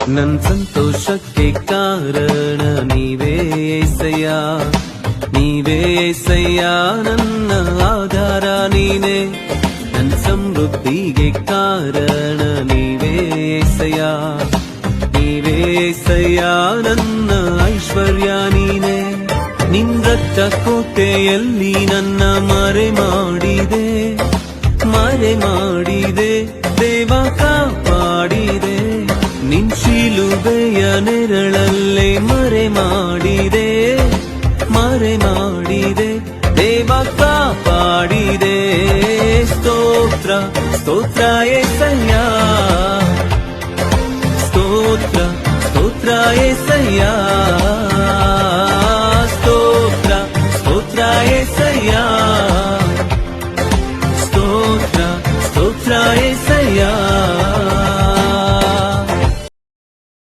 ನನ್ ಸಂತೋಷಕ್ಕೆ ಕಾರಣ ನೀವೇ ಏಸಯ್ಯ, ನೀವೇ ಏಸಯ್ಯ, ನನ್ನ ಆಧಾರ ನೀನೇ. ನನ್ ಸಮೃದ್ಧಿಗೆ ಕಾರಣ ನೀವೇ ಏಸಯ್ಯ, ನೀವೇ ಏಸಯ್ಯ, ನನ್ನ ಐಶ್ವರ್ಯ ನೀನೇ. ನಿನ್ ರಕ್ತ ಕೋಟೆಯಲ್ಲಿ ನನ್ನ ಮರೆ ಮಾಡಿದೆ, ಮರೆ ಮಾಡಿದೆ ದೇವ, ಕಾಪಾಡಿದೆ. ನಿನ್ ಶಿಲುಬೆಯ ನೆರಳಲ್ಲೇ ಮರೆ ಮಾಡಿದೆ, ಮರೆ ಮಾಡಿದೆ ದೇವ, ಕಾಪಾಡಿದೆ. ಸ್ತೋತ್ರ ಸ್ತೋತ್ರ ಏಸಯ್ಯ, ಸ್ತೋತ್ರ ಸ್ತೋತ್ರ ಏಸಯ್ಯ.